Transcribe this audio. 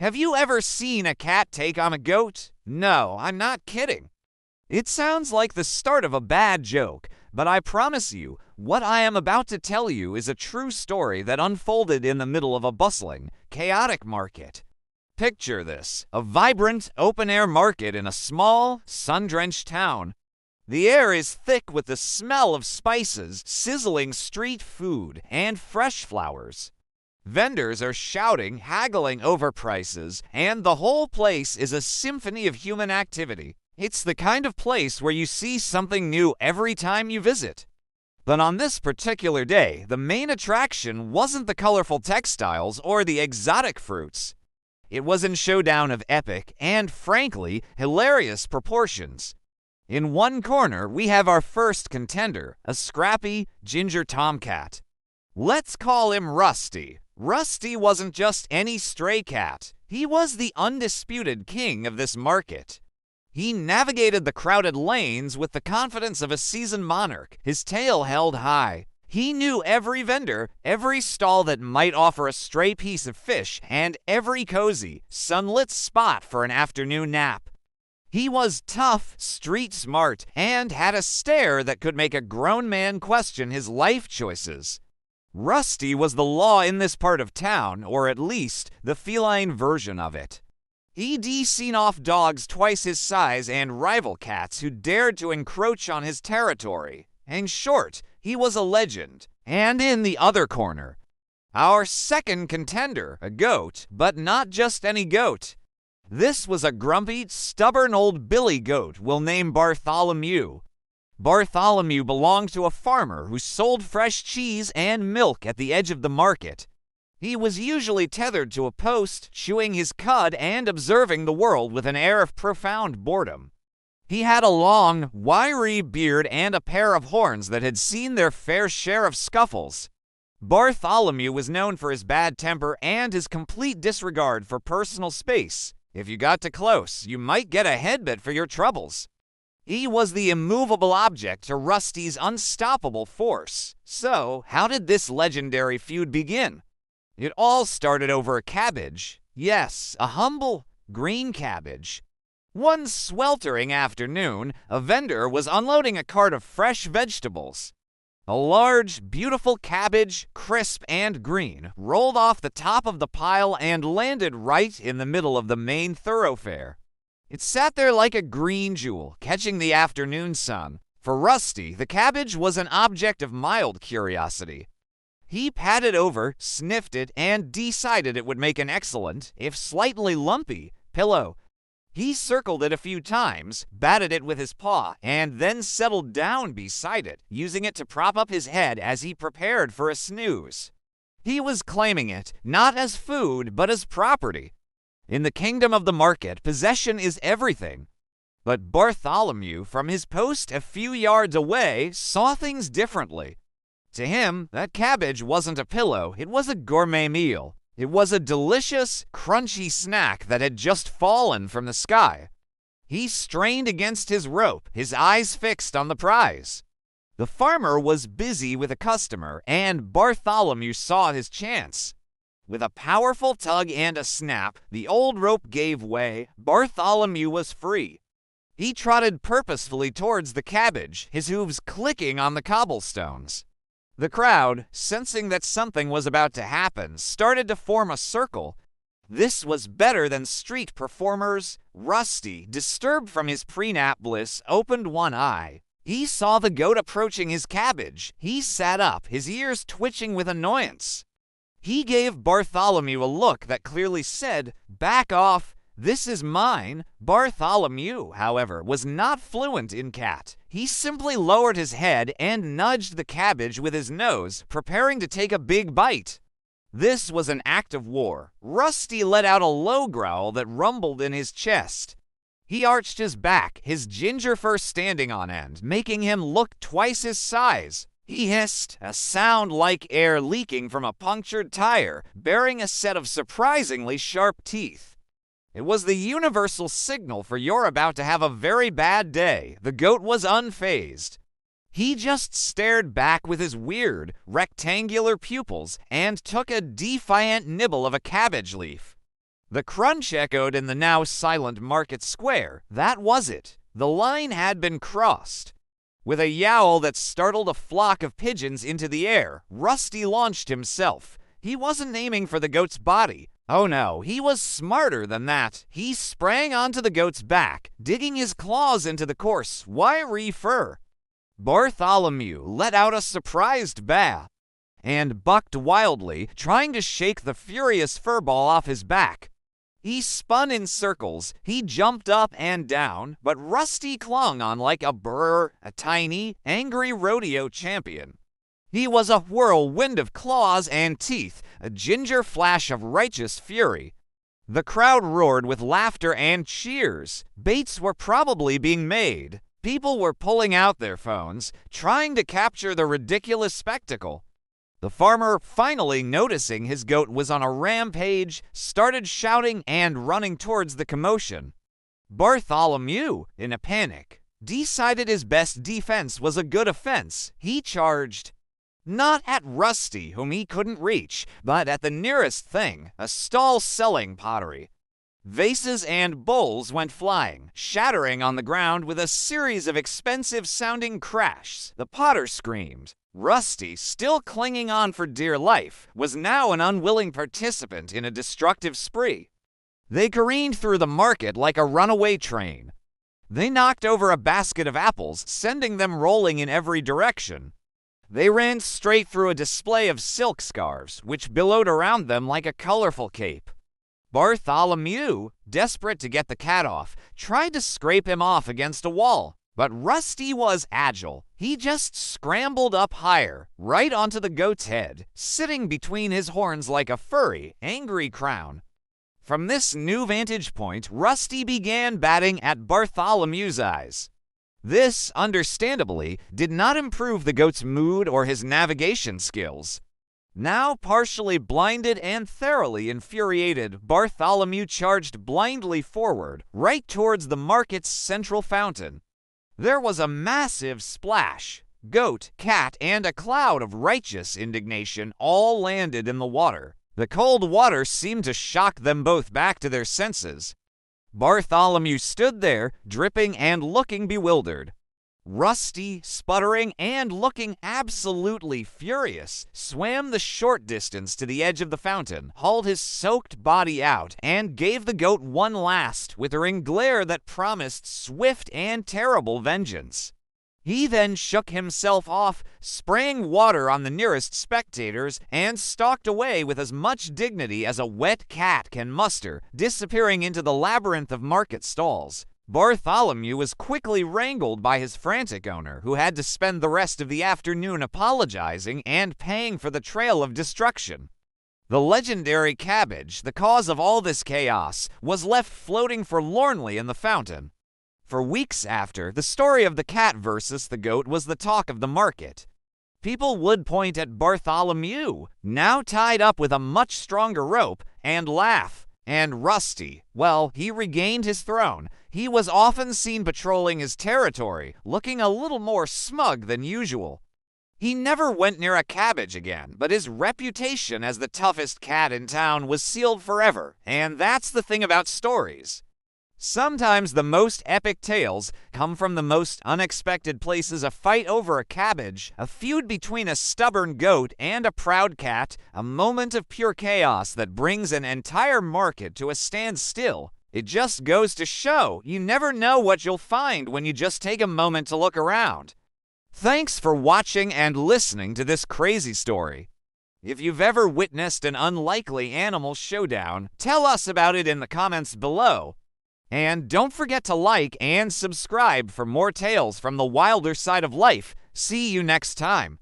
Have you ever seen a cat take on a goat? No, I'm not kidding. It sounds like the start of a bad joke, but I promise you, what I am about to tell you is a true story that unfolded in the middle of a bustling, chaotic market. Picture this: a vibrant, open-air market in a small, sun-drenched town. The air is thick with the smell of spices, sizzling street food, and fresh flowers. Vendors are shouting, haggling over prices, and the whole place is a symphony of human activity. It's the kind of place where you see something new every time you visit. But on this particular day, the main attraction wasn't the colorful textiles or the exotic fruits. It was a showdown of epic and, frankly, hilarious proportions. In one corner, we have our first contender, a scrappy, ginger tomcat. Let's call him Rusty. Rusty wasn't just any stray cat. He was the undisputed king of this market. He navigated the crowded lanes with the confidence of a seasoned monarch, his tail held high. He knew every vendor, every stall that might offer a stray piece of fish, and every cozy, sunlit spot for an afternoon nap. He was tough, street smart, and had a stare that could make a grown man question his life choices. Rusty was the law in this part of town, or at least the feline version of it. He'd seen off dogs twice his size and rival cats who dared to encroach on his territory. In short, he was a legend. And in the other corner, our second contender, a goat, but not just any goat. This was a grumpy, stubborn old billy goat we'll name Bartholomew. Bartholomew belonged to a farmer who sold fresh cheese and milk at the edge of the market. He was usually tethered to a post, chewing his cud and observing the world with an air of profound boredom. He had a long, wiry beard and a pair of horns that had seen their fair share of scuffles. Bartholomew was known for his bad temper and his complete disregard for personal space. If you got too close, you might get a headbutt for your troubles. He was the immovable object to Rusty's unstoppable force. So, how did this legendary feud begin? It all started over a cabbage. Yes, a humble green cabbage. One sweltering afternoon, a vendor was unloading a cart of fresh vegetables. A large, beautiful cabbage, crisp and green, rolled off the top of the pile and landed right in the middle of the main thoroughfare. It sat there like a green jewel, catching the afternoon sun. For Rusty, the cabbage was an object of mild curiosity. He patted over, sniffed it, and decided it would make an excellent, if slightly lumpy, pillow. He circled it a few times, batted it with his paw, and then settled down beside it, using it to prop up his head as he prepared for a snooze. He was claiming it, not as food, but as property. In the kingdom of the market, possession is everything. But Bartholomew, from his post a few yards away, saw things differently. To him, that cabbage wasn't a pillow, it was a gourmet meal. It was a delicious, crunchy snack that had just fallen from the sky. He strained against his rope, his eyes fixed on the prize. The farmer was busy with a customer, and Bartholomew saw his chance. With a powerful tug and a snap, the old rope gave way. Bartholomew was free. He trotted purposefully towards the cabbage, his hooves clicking on the cobblestones. The crowd, sensing that something was about to happen, started to form a circle. This was better than street performers. Rusty, disturbed from his pre-nap bliss, opened one eye. He saw the goat approaching his cabbage. He sat up, his ears twitching with annoyance. He gave Bartholomew a look that clearly said, "Back off, this is mine." Bartholomew, however, was not fluent in cat. He simply lowered his head and nudged the cabbage with his nose, preparing to take a big bite. This was an act of war. Rusty let out a low growl that rumbled in his chest. He arched his back, his ginger fur standing on end, making him look twice his size. He hissed, a sound like air leaking from a punctured tire, bearing a set of surprisingly sharp teeth. It was the universal signal for you're about to have a very bad day. The goat was unfazed. He just stared back with his weird, rectangular pupils and took a defiant nibble of a cabbage leaf. The crunch echoed in the now silent market square. That was it. The line had been crossed. With a yowl that startled a flock of pigeons into the air, Rusty launched himself. He wasn't aiming for the goat's body. Oh no, he was smarter than that. He sprang onto the goat's back, digging his claws into the coarse, wiry fur. Bartholomew let out a surprised bah and bucked wildly, trying to shake the furious furball off his back. He spun in circles, he jumped up and down, but Rusty clung on like a burr, a tiny, angry rodeo champion. He was a whirlwind of claws and teeth, a ginger flash of righteous fury. The crowd roared with laughter and cheers. Baits were probably being made. People were pulling out their phones, trying to capture the ridiculous spectacle. The farmer, finally noticing his goat was on a rampage, started shouting and running towards the commotion. Bartholomew, in a panic, decided his best defense was a good offense. He charged. Not at Rusty, whom he couldn't reach, but at the nearest thing, a stall selling pottery. Vases and bowls went flying, shattering on the ground with a series of expensive-sounding crashes. The potter screamed. Rusty, still clinging on for dear life, was now an unwilling participant in a destructive spree. They careened through the market like a runaway train. They knocked over a basket of apples, sending them rolling in every direction. They ran straight through a display of silk scarves, which billowed around them like a colorful cape. Bartholomew, desperate to get the cat off, tried to scrape him off against a wall. But Rusty was agile. He just scrambled up higher, right onto the goat's head, sitting between his horns like a furry, angry crown. From this new vantage point, Rusty began batting at Bartholomew's eyes. This, understandably, did not improve the goat's mood or his navigation skills. Now partially blinded and thoroughly infuriated, Bartholomew charged blindly forward, right towards the market's central fountain. There was a massive splash. Goat, cat, and a cloud of righteous indignation all landed in the water. The cold water seemed to shock them both back to their senses. Bartholomew stood there, dripping and looking bewildered. Rusty, sputtering and looking absolutely furious, swam the short distance to the edge of the fountain, hauled his soaked body out, and gave the goat one last, withering glare that promised swift and terrible vengeance. He then shook himself off, spraying water on the nearest spectators, and stalked away with as much dignity as a wet cat can muster, disappearing into the labyrinth of market stalls. Bartholomew was quickly wrangled by his frantic owner, who had to spend the rest of the afternoon apologizing and paying for the trail of destruction. The legendary cabbage, the cause of all this chaos, was left floating forlornly in the fountain. For weeks after, the story of the cat versus the goat was the talk of the market. People would point at Bartholomew, now tied up with a much stronger rope, and laugh. And Rusty, well, he regained his throne. He was often seen patrolling his territory, looking a little more smug than usual. He never went near a cabbage again, but his reputation as the toughest cat in town was sealed forever, and that's the thing about stories. Sometimes the most epic tales come from the most unexpected places. A fight over a cabbage, a feud between a stubborn goat and a proud cat, a moment of pure chaos that brings an entire market to a standstill. It just goes to show you never know what you'll find when you just take a moment to look around. Thanks for watching and listening to this crazy story. If you've ever witnessed an unlikely animal showdown, tell us about it in the comments below. And don't forget to like and subscribe for more tales from the wilder side of life. See you next time.